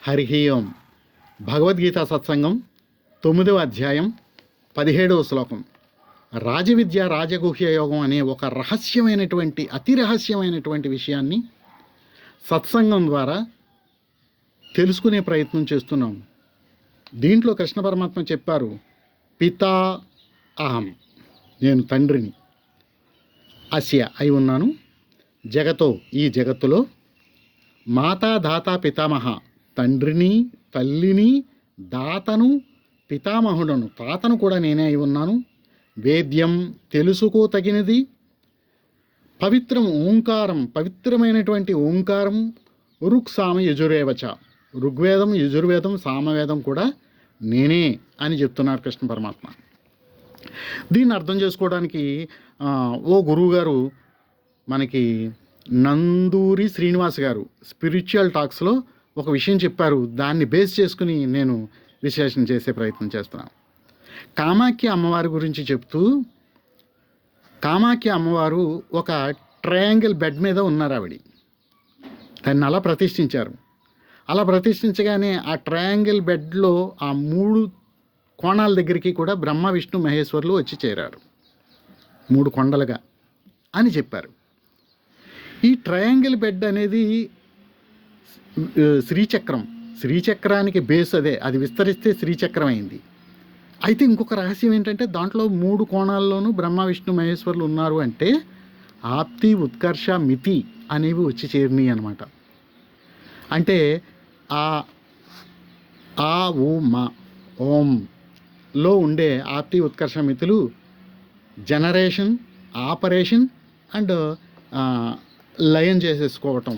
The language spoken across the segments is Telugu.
హరి ఓం. భగవద్గీత సత్సంగం 9వ అధ్యాయం 17వ శ్లోకం. రాజవిద్య రాజగుహ్య యోగం అనే ఒక అతి రహస్యమైనటువంటి విషయాన్ని సత్సంగం ద్వారా తెలుసుకునే ప్రయత్నం చేస్తున్నాం. దీంట్లో కృష్ణ పరమాత్మ చెప్పారు, పితా అహం, నేను తండ్రిని, అస్య అయి ఉన్నాను, జగతో ఈ జగత్తులో, మాతా దాత పితామహ, తండ్రిని తల్లిని దాతను పితామహుడను తాతను కూడా నేనే అయి ఉన్నాను, వేద్యం తెలుసుకోతగినది, పవిత్రం ఓంకారం పవిత్రమైనటువంటి ఓంకారం, ఋక్సామ యజురేవచ ఋగ్వేదం యజుర్వేదం సామవేదం కూడా నేనే అని చెప్తున్నారు కృష్ణ పరమాత్మ. దీన్ని అర్థం చేసుకోవడానికి ఓ గురువుగారు మనకి నందూరి శ్రీనివాస్ గారు స్పిరిచువల్ టాక్స్లో ఒక విషయం చెప్పారు. దాన్ని బేస్ చేసుకుని నేను విశ్లేషణ చేసే ప్రయత్నం చేస్తున్నాను. కామాఖ్య అమ్మవారి గురించి చెప్తూ, కామాఖ్య అమ్మవారు ఒక ట్రయాంగిల్ బెడ్ మీద ఉన్నారు. దాన్ని అలా ప్రతిష్ఠించారు. అలా ప్రతిష్ఠించగానే ఆ ట్రయాంగిల్ బెడ్లో ఆ 3 కోణాల దగ్గరికి కూడా బ్రహ్మ విష్ణు మహేశ్వరులు వచ్చి చేరారు, 3 కొండలుగా అని చెప్పారు. ఈ ట్రయాంగిల్ బెడ్ అనేది శ్రీచక్రానికి బేస్ అదే, అది విస్తరిస్తే శ్రీచక్రం అయింది. అయితే ఇంకొక రహస్యం ఏంటంటే, దాంట్లో 3 కోణాల్లోనూ బ్రహ్మ విష్ణు మహేశ్వరులు ఉన్నారు అంటే ఆప్తి ఉత్కర్ష మితి అనేవి వచ్చి చేరినాయి అన్నమాట. అంటే ఆ ఓంలో ఉండే ఆప్తి ఉత్కర్ష మితులు జనరేషన్, ఆపరేషన్ అండ్ లయం చేసేసుకోవటం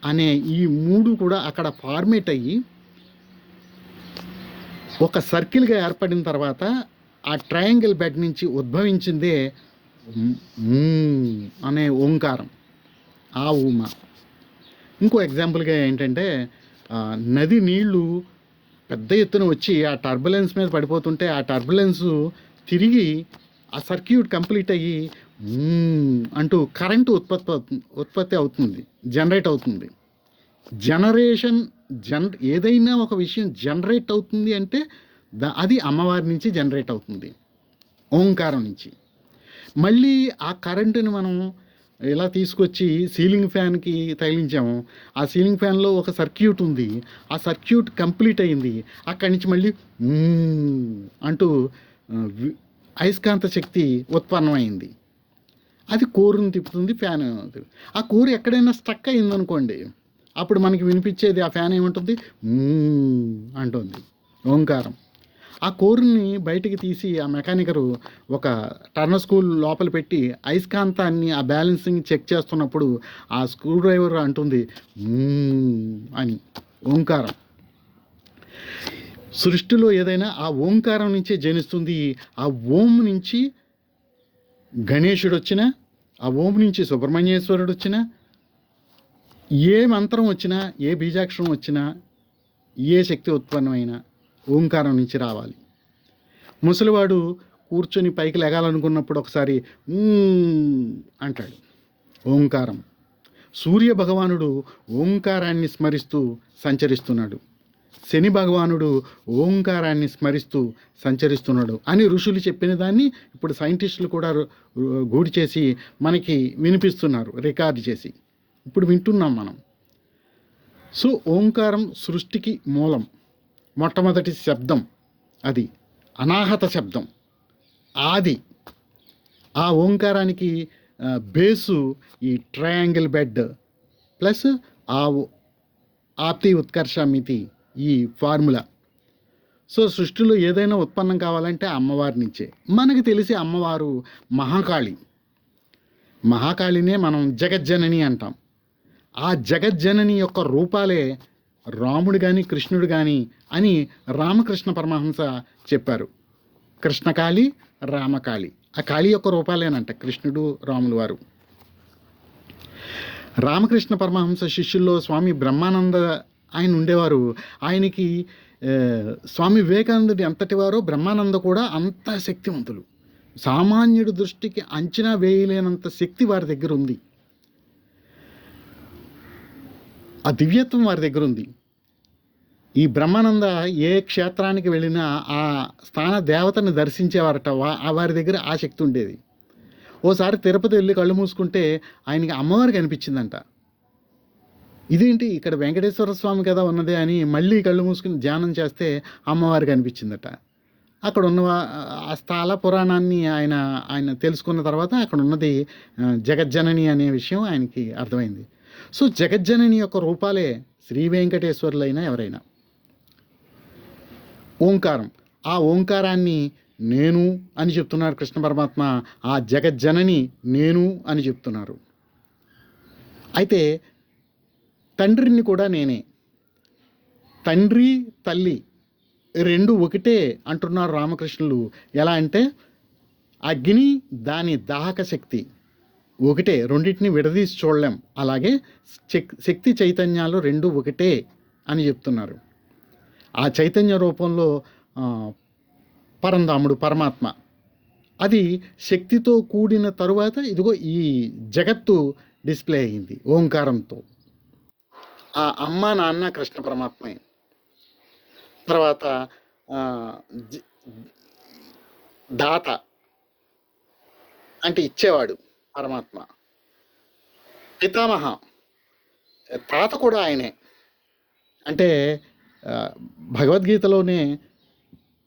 అనే ఈ 3 కూడా అక్కడ ఫార్మేట్ అయ్యి ఒక సర్కిల్గా ఏర్పడిన తర్వాత ఆ ట్రయాంగిల్ బెడ్ నుంచి ఉద్భవించిందే అనే ఓంకారం, ఆ ఊమ. ఇంకో ఎగ్జాంపుల్గా ఏంటంటే, నది నీళ్లు పెద్ద ఎత్తున వచ్చి ఆ టర్బులెన్స్ మీద పడిపోతుంటే ఆ టర్బులెన్స్ తిరిగి ఆ సర్క్యూట్ కంప్లీట్ అయ్యి అంటూ కరెంటు ఉత్పత్తి అవుతుంది, జనరేట్ అవుతుంది. ఏదైనా ఒక విషయం జనరేట్ అవుతుంది అంటే అది అమ్మవారి నుంచి జనరేట్ అవుతుంది, ఓంకారం నుంచి. మళ్ళీ ఆ కరెంటుని మనం ఇలా తీసుకొచ్చి సీలింగ్ ఫ్యాన్కి తగిలించాము. ఆ సీలింగ్ ఫ్యాన్లో ఒక సర్క్యూట్ ఉంది, ఆ సర్క్యూట్ కంప్లీట్ అయింది. అక్కడి నుంచి మళ్ళీ అంటూ అయస్కాంత శక్తి ఉత్పన్నమైంది. అది కోరుని తిప్పుతుంది, ఫ్యాన్. ఆ కోరు ఎక్కడైనా స్టక్ అయిందనుకోండి, అప్పుడు మనకి వినిపించేది ఆ ఫ్యాన్ ఏముంటుంది, అంటుంది ఓంకారం. ఆ కోరుని బయటికి తీసి ఆ మెకానికరు ఒక టర్నస్కూల్ లోపల పెట్టి అయస్కాంతాన్ని ఆ బ్యాలెన్సింగ్ చెక్ చేస్తున్నప్పుడు ఆ స్క్రూ డ్రైవర్ అంటుంది అని ఓంకారం. సృష్టిలో ఏదైనా ఆ ఓంకారం నుంచే జనిస్తుంది. ఆ ఓం నుంచి గణేశుడు వచ్చినా, ఆ ఓం నుంచి సుబ్రహ్మణ్యేశ్వరుడు వచ్చినా, ఏ మంత్రం వచ్చినా, ఏ బీజాక్షరం వచ్చినా, ఏ శక్తి ఉత్పన్నమైనా ఓంకారం నుంచి రావాలి. ముసలివాడు కూర్చొని పైకి లెగాలనుకున్నప్పుడు ఒకసారి అంటాడు, ఓంకారం. సూర్య భగవానుడు ఓంకారాన్ని స్మరిస్తూ సంచరిస్తున్నాడు, శని భగవానుడు ఓంకారాన్ని స్మరిస్తూ సంచరిస్తున్నాడు అని ఋషులు చెప్పిన దాన్ని ఇప్పుడు సైంటిస్టులు కూడా గూడి చేసి మనకి వినిపిస్తున్నారు, రికార్డు చేసి ఇప్పుడు వింటున్నాం మనం. సో ఓంకారం సృష్టికి మూలం, మొట్టమొదటి శబ్దం, అది అనాహత శబ్దం, ఆది. ఆ ఓంకారానికి బేసు ఈ ట్రయాంగిల్ బెడ్ ప్లస్ ఆ ఆప్తి ఉత్కర్ష మితి, ఈ ఫార్ములా. సో సృష్టిలో ఏదైనా ఉత్పన్నం కావాలంటే అమ్మవారి నుంచే. మనకు తెలిసి అమ్మవారు మహాకాళినే మనం జగజ్జనని అంటాం. ఆ జగజ్జనని యొక్క రూపాలే రాముడు కానీ కృష్ణుడు కానీ అని రామకృష్ణ పరమహంస చెప్పారు. కృష్ణకాళి, రామకాళి, ఆ కాళి యొక్క రూపాలేనంట కృష్ణుడు రాములు వారు. రామకృష్ణ పరమహంస శిష్యుల్లో స్వామి బ్రహ్మానంద ఆయన ఉండేవారు. ఆయనకి స్వామి వివేకానందుడు ఎంతటి వారో బ్రహ్మానంద కూడా అంత శక్తివంతులు. సామాన్యుడి దృష్టికి అంచనా వేయలేనంత శక్తి వారి దగ్గర ఉంది. ఆ దివ్యత్వం వారి దగ్గర ఉంది. ఈ బ్రహ్మానంద ఏ క్షేత్రానికి వెళ్ళినా ఆ స్థాన దేవతని దర్శించేవారట. వారి దగ్గర ఆ శక్తి ఉండేది. ఓసారి తిరుపతి వెళ్ళి కళ్ళు మూసుకుంటే ఆయనకి అమ్మవారు కనిపించిందంట. ఇదేంటి ఇక్కడ వెంకటేశ్వర స్వామి కదా ఉన్నదే అని మళ్ళీ కళ్ళు మూసుకుని ధ్యానం చేస్తే అమ్మవారు కనిపించిందట. అక్కడ ఉన్న ఆ స్థల పురాణాన్ని ఆయన ఆయన తెలుసుకున్న తర్వాత అక్కడ ఉన్నది జగజ్జనని అనే విషయం ఆయనకి అర్థమైంది. సో జగజ్జనని యొక్క రూపాలే శ్రీ వెంకటేశ్వరులైనా ఎవరైనా. ఓంకారం, ఆ ఓంకారాన్ని నేను అని చెప్తున్నారు కృష్ణ పరమాత్మ. ఆ జగజ్జనని నేను అని చెప్తున్నారు. అయితే తండ్రిని కూడా నేనే. తండ్రి తల్లి రెండు ఒకటే అంటున్నారు రామకృష్ణులు. ఎలా అంటే అగ్ని దాని దాహక శక్తి ఒకటే, రెండింటిని విడదీసి చూడలేం. అలాగే శక్తి చైతన్యాలు రెండు ఒకటే అని చెప్తున్నారు. ఆ చైతన్య రూపంలో పరంధాముడు పరమాత్మ, అది శక్తితో కూడిన తరువాత ఇదిగో ఈ జగత్తు డిస్ప్లే అయింది ఓంకారంతో. ఆ అమ్మ నాన్న కృష్ణ పరమాత్మే. తర్వాత దాత అంటే ఇచ్చేవాడు పరమాత్మ. పితామహ తాత కూడా ఆయనే. అంటే భగవద్గీతలోనే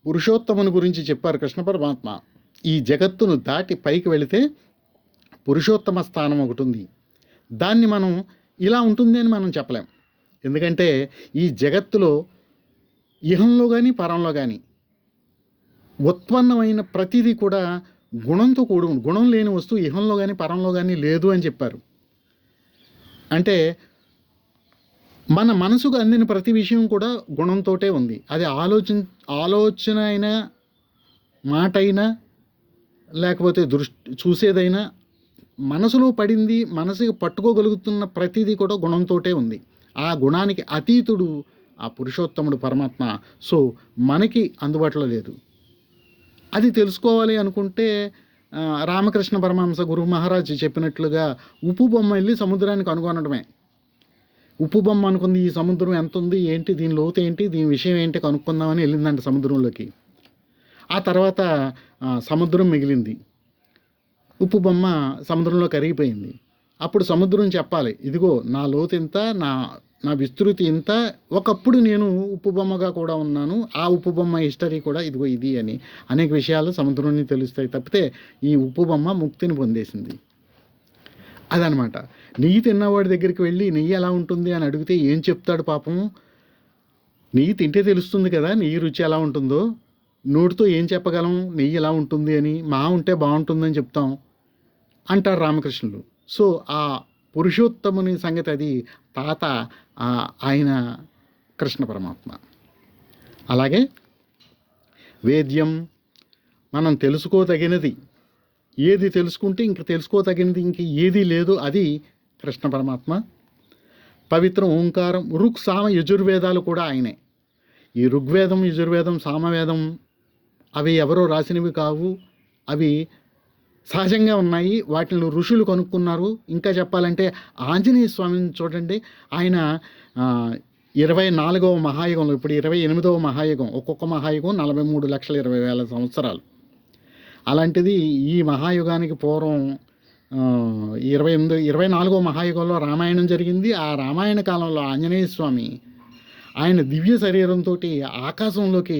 పురుషోత్తముని గురించి చెప్పారు కృష్ణ పరమాత్మ. ఈ జగత్తును దాటి పైకి వెళితే పురుషోత్తమ స్థానం ఒకటి ఉంది. దాన్ని మనం ఇలా ఉంటుంది అని మనం చెప్పలేం. ఎందుకంటే ఈ జగత్తులో ఇహంలో కానీ పరంలో కానీ ఉత్పన్నమైన ప్రతిదీ కూడా గుణంతో కూడి, గుణం లేని వస్తువు ఇహంలో కానీ పరంలో కానీ లేదు అని చెప్పారు. అంటే మన మనసుకు అందిన ప్రతి విషయం కూడా గుణంతోటే ఉంది. అది ఆలోచన అయినా, మాట అయినా, లేకపోతే చూసేదైనా, మనసులో పడింది, మనసుకి పట్టుకోగలుగుతున్న ప్రతిదీ కూడా గుణంతోటే ఉంది. ఆ గుణానికి అతీతుడు ఆ పురుషోత్తముడు పరమాత్మ. సో మనకి అందుబాటులో లేదు. అది తెలుసుకోవాలి అనుకుంటే రామకృష్ణ పరమహంస గురు మహారాజ్ చెప్పినట్లుగా ఉప్పు బొమ్మ వెళ్ళి సముద్రానికి కనుగొనడమే. ఉప్పు బొమ్మ అనుకుంది ఈ సముద్రం ఎంత ఉంది, ఏంటి దీని లోతు ఏంటి, దీని విషయం ఏంటి కనుక్కుందామని వెళ్ళిందంట సముద్రంలోకి. ఆ తర్వాత సముద్రం మిగిలింది, ఉప్పు బొమ్మ సముద్రంలో కరిగిపోయింది. అప్పుడు సముద్రం చెప్పాలి, ఇదిగో నా లోతు ఇంత, నా విస్తృతి ఇంత, ఒకప్పుడు నేను ఉప్పు బొమ్మగా కూడా ఉన్నాను, ఆ ఉప్పు బొమ్మ హిస్టరీ కూడా ఇదిగో ఇది అని అనేక విషయాలు సముద్రాన్ని తెలుస్తాయి. తప్పితే ఈ ఉప్పు బొమ్మ ముక్తిని పొందేసింది. అదనమాట. నెయ్యి తిన్నవాడి దగ్గరికి వెళ్ళి నెయ్యి ఎలా ఉంటుంది అని అడిగితే ఏం చెప్తాడు పాపం? నెయ్యి తింటే తెలుస్తుంది కదా నెయ్యి రుచి ఎలా ఉంటుందో. నోటితో ఏం చెప్పగలం నెయ్యి ఎలా ఉంటుంది అని? మా ఉంటే బాగుంటుందని చెప్తాం అంటారు రామకృష్ణులు. సో ఆ పురుషోత్తముని సంగతి అది తాత ఆయన కృష్ణ పరమాత్మ. అలాగే వేద్యం, మనం తెలుసుకోదగినది ఏది తెలుసుకుంటే ఇంక తెలుసుకోదగినది ఇంక ఏదీ లేదు, అది కృష్ణ పరమాత్మ. పవిత్రం ఓంకారం, ఋక్ సామ యజుర్వేదాలు కూడా ఆయనే. ఈ ఋగ్వేదం, యజుర్వేదం, సామవేదం అవి ఎవరో రాసినవి కావు, అవి సహజంగా ఉన్నాయి. వాటిని ఋషులు కనుక్కున్నారు. ఇంకా చెప్పాలంటే ఆంజనేయ స్వామిని చూడండి, ఆయన 24వ మహాయుగంలో, ఇప్పుడు 28వ మహాయుగం, ఒక్కొక్క మహాయుగం 43,20,000 సంవత్సరాలు. అలాంటిది ఈ మహాయుగానికి పూర్వం 24వ మహాయుగంలో రామాయణం జరిగింది. ఆ రామాయణ కాలంలో ఆంజనేయ స్వామి ఆయన దివ్య శరీరంతో ఆకాశంలోకి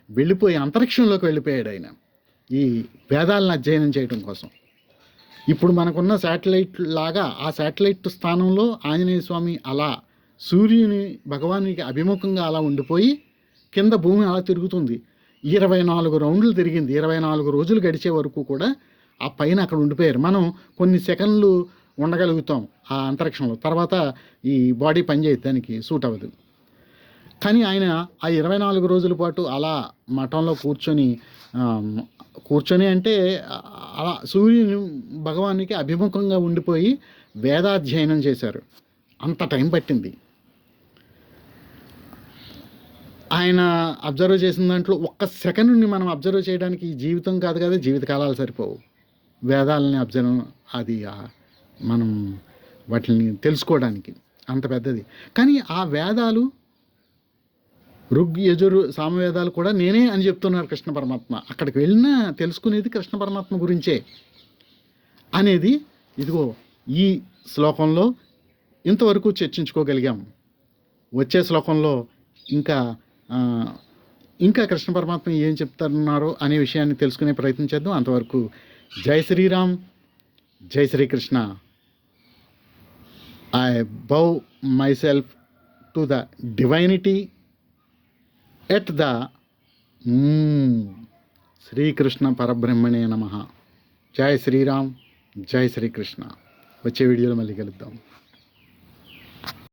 వెళ్ళిపోయి అంతరిక్షంలోకి వెళ్ళిపోయాడు ఆయన ఈ వేదాలను అధ్యయనం చేయడం కోసం. ఇప్పుడు మనకున్న శాటిలైట్ లాగా ఆ శాటిలైట్ స్థానంలో ఆంజనేయ స్వామి అలా సూర్యుని భగవానికి అభిముఖంగా అలా ఉండిపోయి కింద భూమి అలా తిరుగుతుంది. 24 రౌండ్లు తిరిగింది. 24 రోజులు గడిచే వరకు కూడా ఆ పైన అక్కడ ఉండిపోయారు. మనం కొన్ని సెకండ్లు ఉండగలుగుతాం ఆ అంతరిక్షంలో, తర్వాత ఈ బాడీ పనిచేయదు, దానికి సూట్ అవ్వదు. కానీ ఆయన ఆ 24 రోజుల పాటు అలా మఠంలో కూర్చొని అంటే అలా సూర్యుని భగవానికి అభిముఖంగా ఉండిపోయి వేదాధ్యయనం చేశారు. అంత టైం పట్టింది. ఆయన అబ్జర్వ్ చేసిన దాంట్లో ఒక్క సెకండ్ని మనం అబ్జర్వ్ చేయడానికి ఈ జీవితం కాదు కదా, జీవితకాలాలు సరిపోవు వేదాలని అబ్జర్వ్, అది మనం వాటిని తెలుసుకోవడానికి అంత పెద్దది. కానీ ఆ వేదాలు ఋగ్ యజుర్ సామవేదాలు కూడా నేనే అని చెప్తున్నారు కృష్ణ పరమాత్మ. అక్కడికి వెళ్ళినా తెలుసుకునేది కృష్ణ పరమాత్మ గురించే అనేది ఇదిగో ఈ శ్లోకంలో ఇంతవరకు చర్చించుకోగలిగాం. వచ్చే శ్లోకంలో ఇంకా ఇంకా కృష్ణ పరమాత్మ ఏం చెప్తున్నారో అనే విషయాన్ని తెలుసుకునే ప్రయత్నం చేద్దాం. అంతవరకు జై శ్రీరామ్, జై Shrikrishna. I bow myself to the divinity at the Shrikrishna పరబ్రహ్మణే నమః. జై శ్రీరామ్, జై శ్రీకృష్ణ. వచ్చే వీడియోలో మళ్ళీ కలుద్దాం.